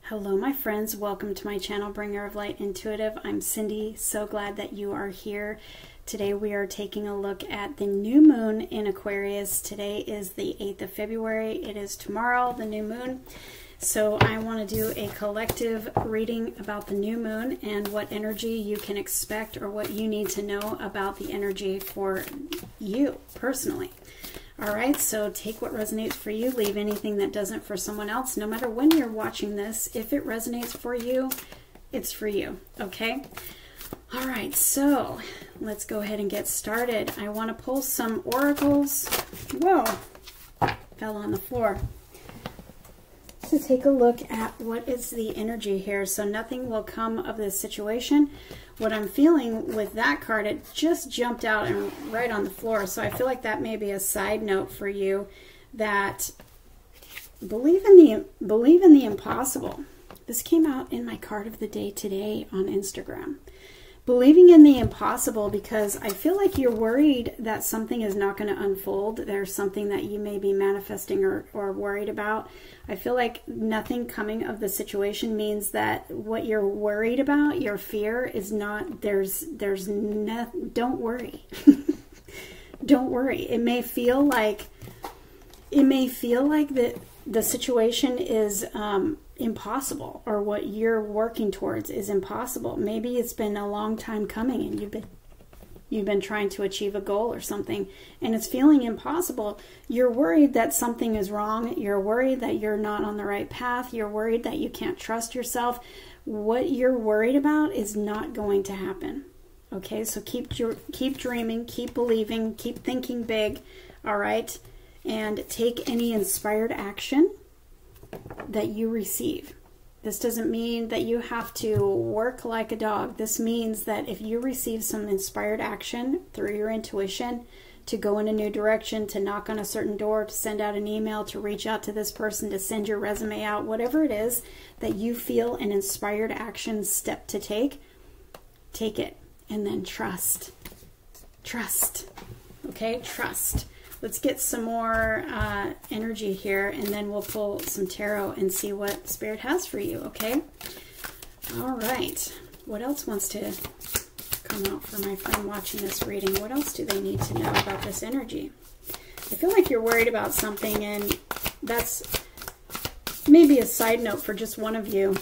Hello my friends, welcome to my channel, Bringer of Light Intuitive. I'm Cindy, so glad that you are here. Today we are taking a look at the new moon in Aquarius. Today is the 8th of February. It is tomorrow, the new moon. So I want to do a collective reading about the new moon and what energy you can expect or what you need to know about the energy for you personally. All right, so take what resonates for you, leave anything that doesn't for someone else. No matter when you're watching this, if it resonates for you, it's for you, okay? All right, so let's go ahead and get started. I want to pull some oracles. Whoa, fell on the floor. To take a look at what is the energy here. So nothing will come of this situation. What I'm feeling with that card, it just jumped out and right on the floor. So I feel like that may be a side note for you, that believe in the impossible. This came out in my card of the day today on Instagram. Believing in the impossible, because I feel like you're worried that something is not going to unfold. There's something that you may be manifesting or worried about. I feel like nothing coming of the situation means that what you're worried about, your fear, is not, don't worry. Don't worry. It may feel like the situation is impossible, or what you're working towards is impossible. Maybe it's been a long time coming and you've been trying to achieve a goal or something and it's feeling impossible. You're worried that something is wrong. You're worried that you're not on the right path. You're worried that you can't trust yourself. What you're worried about is not going to happen. Okay, so keep dreaming, keep believing, keep thinking big, all right? And take any inspired action that you receive. This doesn't mean that you have to work like a dog. This means that if you receive some inspired action through your intuition, to go in a new direction, to knock on a certain door, to send out an email, to reach out to this person, to send your resume out, whatever it is that you feel an inspired action step to take it, and then trust. Trust. Okay, trust. Let's get some more energy here, and then we'll pull some tarot and see what Spirit has for you, okay? All right. What else wants to come out for my friend watching this reading? What else do they need to know about this energy? I feel like you're worried about something, and that's maybe a side note for just one of you.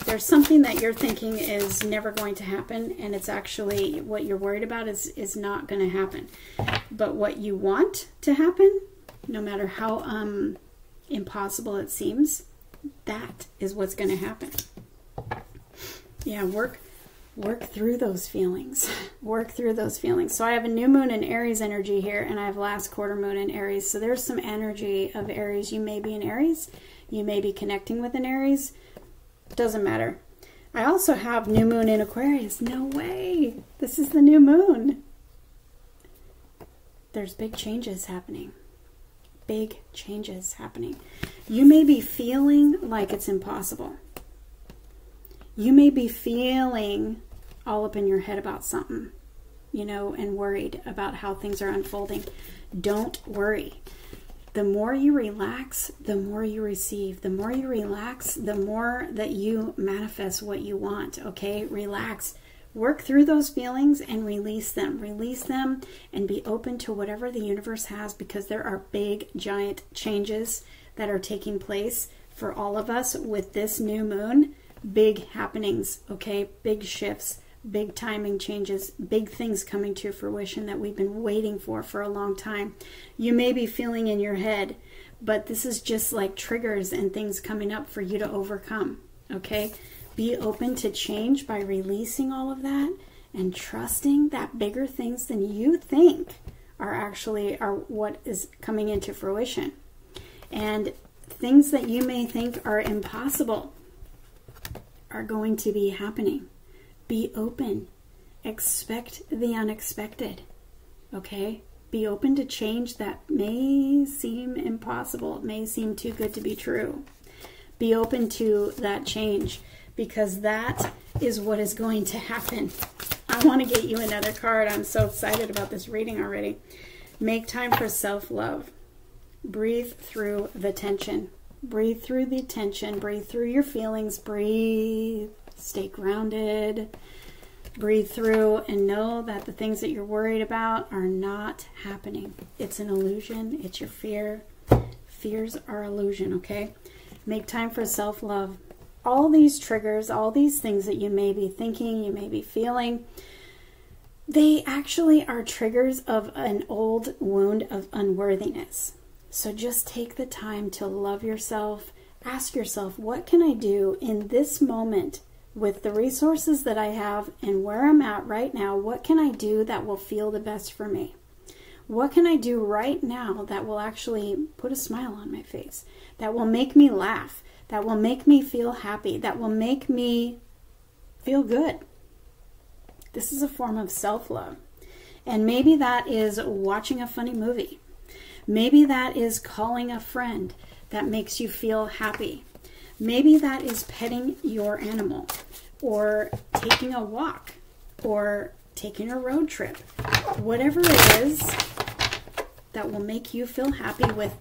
There's something that you're thinking is never going to happen, and it's actually what you're worried about is not going to happen. But what you want to happen, no matter how impossible it seems, that is what's going to happen. Yeah, work through those feelings. Work through those feelings. So I have a new moon in Aries energy here, and I have last quarter moon in Aries. So there's some energy of Aries. You may be in Aries. You may be connecting with an Aries. Doesn't matter. I also have new moon in Aquarius. No way. This is the new moon. There's big changes happening. Big changes happening. You may be feeling like it's impossible. You may be feeling all up in your head about something, you know, and worried about how things are unfolding. Don't worry. The more you relax, the more you receive. The more you relax, the more that you manifest what you want, okay? Relax. Work through those feelings and release them. Release them and be open to whatever the universe has, because there are big, giant changes that are taking place for all of us with this new moon. Big happenings, okay? Big shifts. Big timing changes, big things coming to fruition that we've been waiting for a long time. You may be feeling in your head, but this is just like triggers and things coming up for you to overcome, okay? Be open to change by releasing all of that and trusting that bigger things than you think are what is coming into fruition. And things that you may think are impossible are going to be happening. Be open. Expect the unexpected. Okay? Be open to change that may seem impossible. It may seem too good to be true. Be open to that change, because that is what is going to happen. I want to get you another card. I'm so excited about this reading already. Make time for self-love. Breathe through the tension. Breathe through the tension. Breathe through your feelings. Breathe. Stay grounded. Breathe through and know that the things that you're worried about are not happening. It's an illusion. It's your fear. Fears are illusion, okay? Make time for self-love. All these triggers, all these things that you may be thinking, you may be feeling, they actually are triggers of an old wound of unworthiness. So just take the time to love yourself. Ask yourself, what can I do in this moment with the resources that I have and where I'm at right now? What can I do that will feel the best for me? What can I do right now that will actually put a smile on my face, that will make me laugh, that will make me feel happy, that will make me feel good? This is a form of self-love. And maybe that is watching a funny movie. Maybe that is calling a friend that makes you feel happy. Maybe that is petting your animal, or taking a walk, or taking a road trip. Whatever it is that will make you feel happy with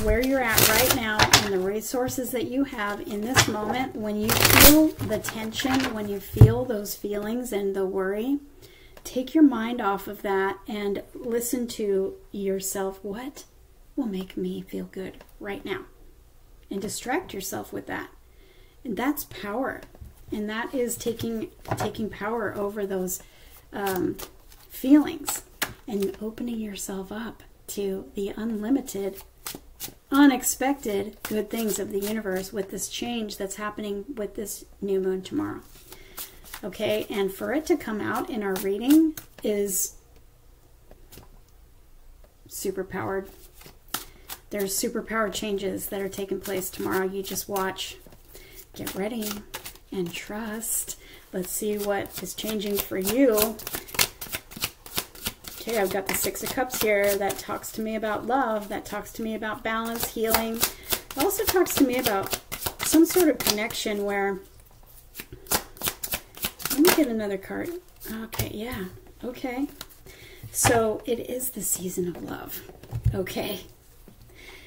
where you're at right now and the resources that you have in this moment. When you feel the tension, when you feel those feelings and the worry, take your mind off of that and listen to yourself. What will make me feel good right now? And distract yourself with that. And that's power. And that is taking power over those feelings and opening yourself up to the unlimited, unexpected good things of the universe with this change that's happening with this new moon tomorrow. Okay, and for it to come out in our reading is superpowered. There's superpower changes that are taking place tomorrow. You just watch, get ready, and trust. Let's see what is changing for you. Okay, I've got the Six of Cups here. That talks to me about love. That talks to me about balance, healing. It also talks to me about some sort of connection where... Let me get another card. Okay, yeah. Okay. So it is the season of love. Okay.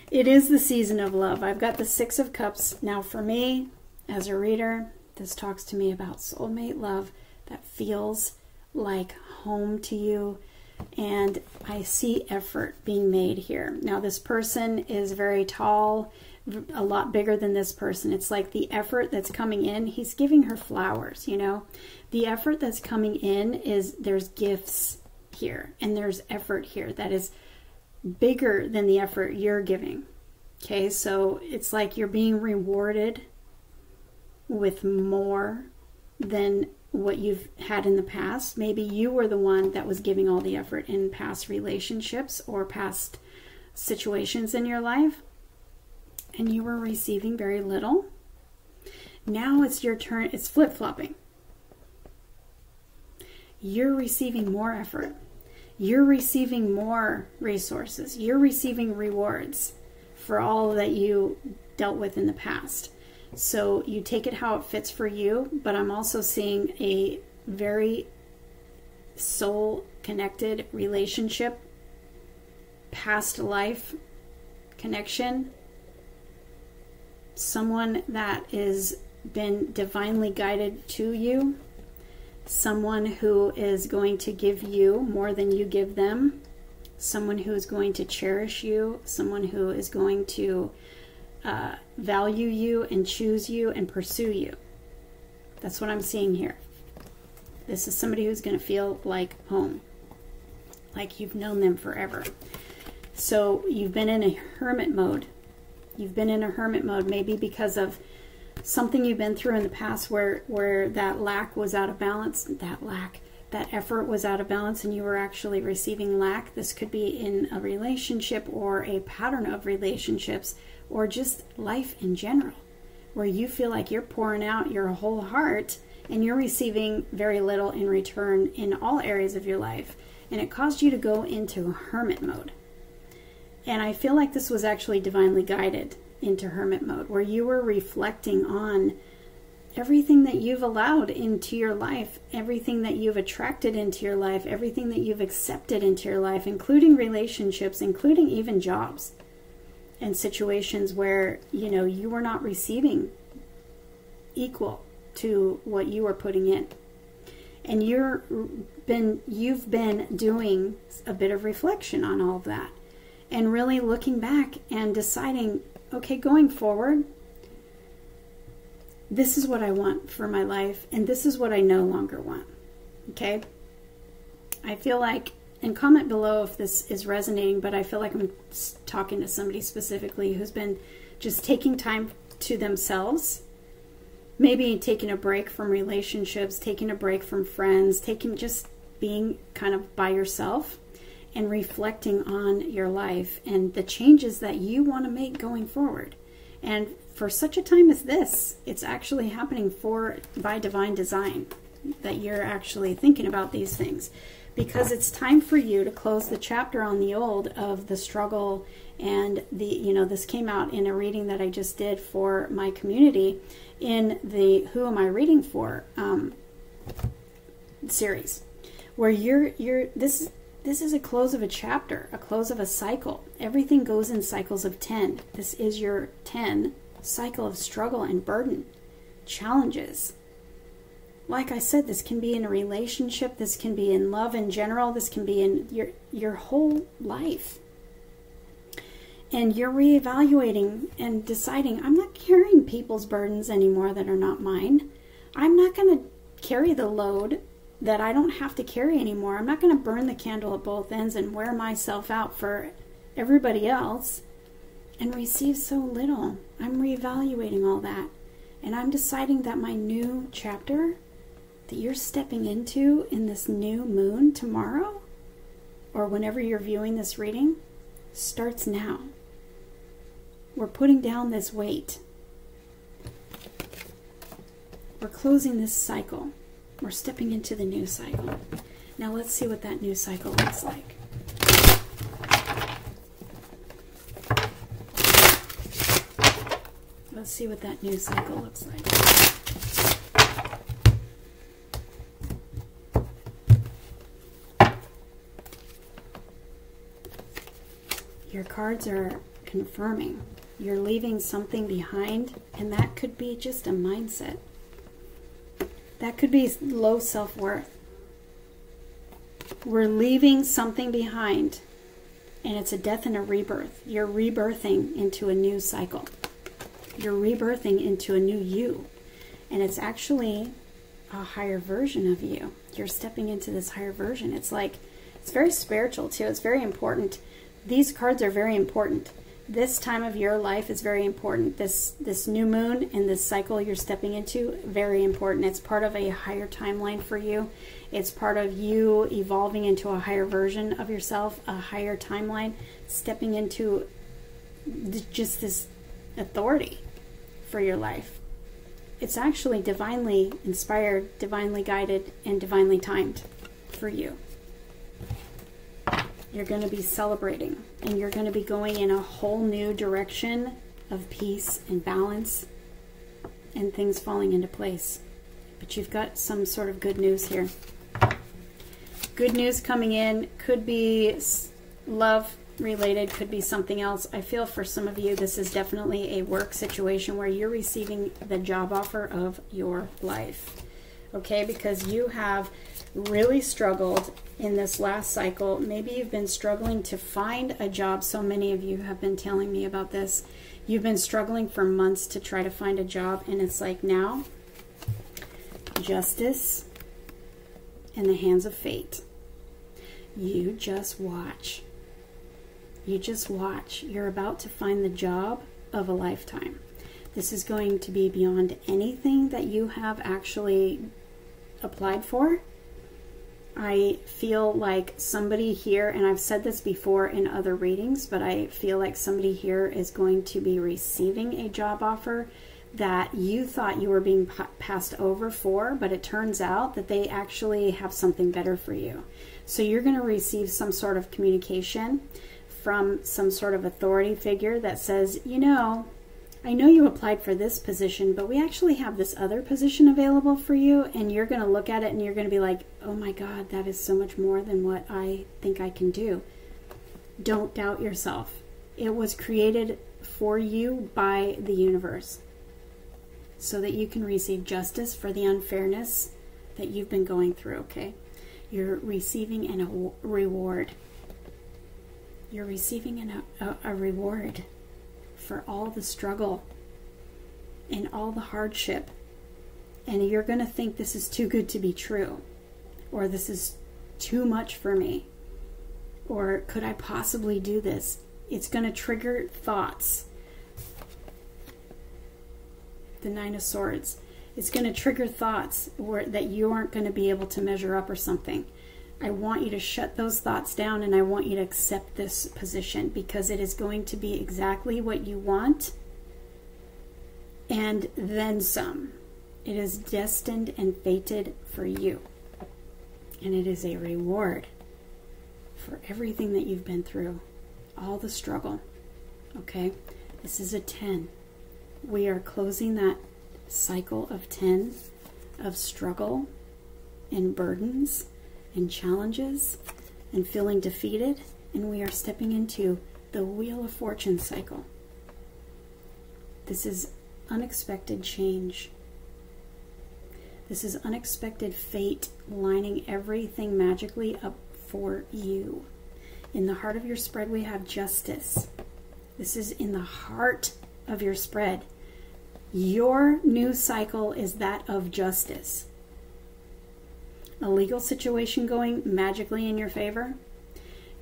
It is the season of love. I've got the Six of Cups. Now for me, as a reader, this talks to me about soulmate love that feels like home to you. And I see effort being made here. Now this person is very tall, a lot bigger than this person. It's like the effort that's coming in, he's giving her flowers, you know. The effort that's coming in is, there's gifts here and there's effort here that is bigger than the effort you're giving. Okay, so it's like you're being rewarded with more than what you've had in the past. Maybe you were the one that was giving all the effort in past relationships or past situations in your life, and you were receiving very little. Now it's your turn. It's flip-flopping. You're receiving more effort. You're receiving more resources. You're receiving rewards for all that you dealt with in the past. So you take it how it fits for you, but I'm also seeing a very soul-connected relationship, past life connection, someone that has been divinely guided to you, someone who is going to give you more than you give them, someone who is going to cherish you, someone who is going to value you and choose you and pursue you. That's what I'm seeing here. This is somebody who's going to feel like home, like you've known them forever. So you've been in a hermit mode. You've been in a hermit mode, maybe because of something you've been through in the past where that lack was out of balance, that effort was out of balance and you were actually receiving lack. This could be in a relationship or a pattern of relationships or just life in general, where you feel like you're pouring out your whole heart and you're receiving very little in return in all areas of your life. And it caused you to go into hermit mode. And I feel like this was actually divinely guided into hermit mode, where you were reflecting on everything that you've allowed into your life, everything that you've attracted into your life, everything that you've accepted into your life, including relationships, including even jobs. and situations where, you know, you were not receiving equal to what you were putting in. And you've been doing a bit of reflection on all of that and really looking back and deciding, okay, going forward, this is what I want for my life, and this is what I no longer want. Okay? I feel like, and comment below if this is resonating, but I feel like I'm talking to somebody specifically who's been just taking time to themselves, maybe taking a break from relationships, taking a break from friends, just being kind of by yourself and reflecting on your life and the changes that you want to make going forward. And for such a time as this, it's actually happening by divine design that you're actually thinking about these things, because it's time for you to close the chapter on the old of the struggle. And this came out in a reading that I just did for my community in the Who Am I Reading For series, where this is a close of a chapter, a close of a cycle. Everything goes in cycles of 10. This is your 10 cycle of struggle and burden, challenges. Like I said, this can be in a relationship, this can be in love in general, this can be in your whole life. And you're reevaluating and deciding, I'm not carrying people's burdens anymore that are not mine. I'm not going to carry the load that I don't have to carry anymore. I'm not going to burn the candle at both ends and wear myself out for everybody else and receive so little. I'm reevaluating all that. And I'm deciding that my new chapter that you're stepping into in this new moon tomorrow, or whenever you're viewing this reading, starts now. We're putting down this weight. We're closing this cycle. We're stepping into the new cycle. Now let's see what that new cycle looks like. Let's see what that new cycle looks like. Your cards are confirming you're leaving something behind, and that could be just a mindset. That could be low self-worth. We're leaving something behind, and it's a death and a rebirth. You're rebirthing into a new cycle. You're rebirthing into a new you, and it's actually a higher version of you. You're stepping into this higher version. It's very spiritual too. It's very important. These cards are very important. This time of your life is very important. This new moon and this cycle you're stepping into, very important. It's part of a higher timeline for you. It's part of you evolving into a higher version of yourself, a higher timeline, stepping into just this authority for your life. It's actually divinely inspired, divinely guided, and divinely timed for you. You're going to be celebrating, and you're going to be going in a whole new direction of peace and balance and things falling into place. But you've got some sort of good news here. Good news coming in. Could be love related, could be something else. I feel for some of you this is definitely a work situation where you're receiving the job offer of your life. Okay, because you have really struggled in this last cycle. Maybe you've been struggling to find a job. So many of you have been telling me about this. You've been struggling for months to try to find a job, and it's like now, justice in the hands of fate. You just watch. You just watch. You're about to find the job of a lifetime. This is going to be beyond anything that you have actually applied for. I feel like somebody here, and I've said this before in other readings, but I feel like somebody here is going to be receiving a job offer that you thought you were being passed over for, but it turns out that they actually have something better for you. So you're going to receive some sort of communication from some sort of authority figure that says, you know, I know you applied for this position, but we actually have this other position available for you, and you're going to look at it and you're going to be like, oh my God, that is so much more than what I think I can do. Don't doubt yourself. It was created for you by the universe so that you can receive justice for the unfairness that you've been going through, okay? You're receiving a reward. You're receiving a reward for all the struggle and all the hardship. And you're going to think this is too good to be true, or this is too much for me, or could I possibly do this? It's going to trigger thoughts. The Nine of Swords. It's going to trigger thoughts that you aren't going to be able to measure up or something. I want you to shut those thoughts down, and I want you to accept this position, because it is going to be exactly what you want and then some. It is destined and fated for you. And it is a reward for everything that you've been through, all the struggle. Okay? This is a 10. We are closing that cycle of 10 of struggle and burdens and challenges and feeling defeated, and we are stepping into the Wheel of Fortune cycle. This is unexpected change. This is unexpected fate lining everything magically up for you. In the heart of your spread, we have justice. This is in the heart of your spread. Your new cycle is that of justice. A legal situation going magically in your favor.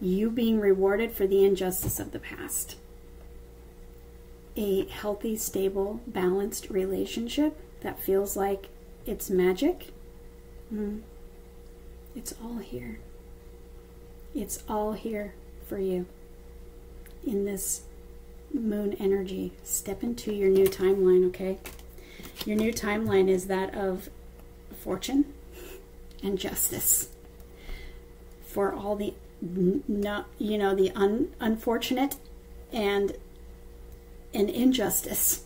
You being rewarded for the injustice of the past. A healthy, stable, balanced relationship that feels like it's magic. It's all here. It's all here for you in this moon energy. Step into your new timeline, okay? Your new timeline is that of fortune and justice for all the unfortunate and injustice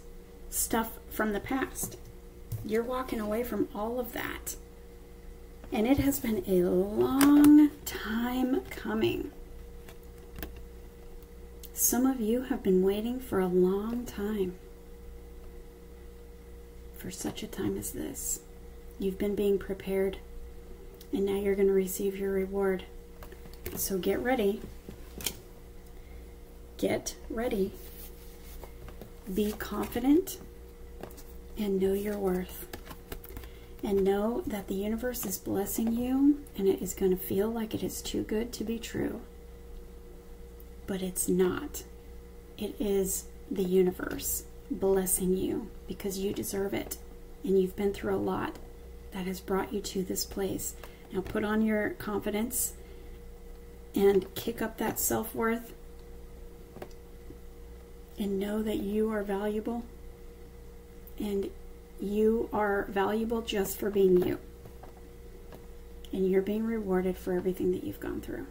stuff from the past. You're walking away from all of that, and it has been a long time coming. Some of you have been waiting for a long time for such a time as this. You've been being prepared, and now you're going to receive your reward. So get ready. Get ready. Be confident and know your worth. And know that the universe is blessing you, and it is going to feel like it is too good to be true. But it's not. It is the universe blessing you because you deserve it. And you've been through a lot that has brought you to this place. Now put on your confidence and kick up that self-worth. And know that you are valuable. And you are valuable just for being you. And you're being rewarded for everything that you've gone through.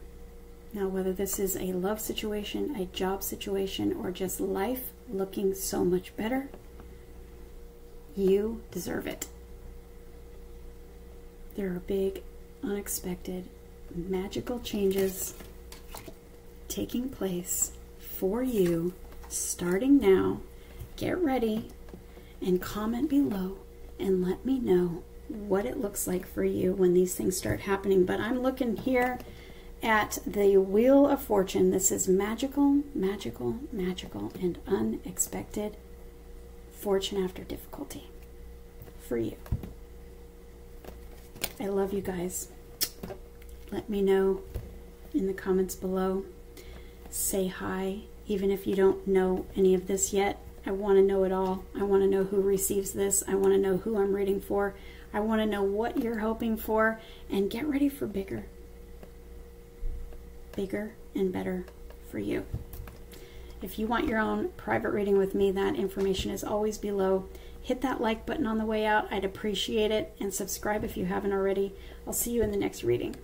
Now, whether this is a love situation, a job situation, or just life looking so much better, you deserve it. There are big, unexpected, magical changes taking place for you starting now. Get ready and comment below and let me know what it looks like for you when these things start happening. But I'm looking here at the Wheel of Fortune. This is magical, magical, magical, and unexpected fortune after difficulty for you. I love you guys. Let me know in the comments below. Say hi, even if you don't know any of this yet. I want to know it all. I want to know who receives this. I want to know who I'm reading for. I want to know what you're hoping for, and get ready for bigger. Bigger and better for you. If you want your own private reading with me, that information is always below. Hit that like button on the way out. I'd appreciate it. And subscribe if you haven't already. I'll see you in the next reading.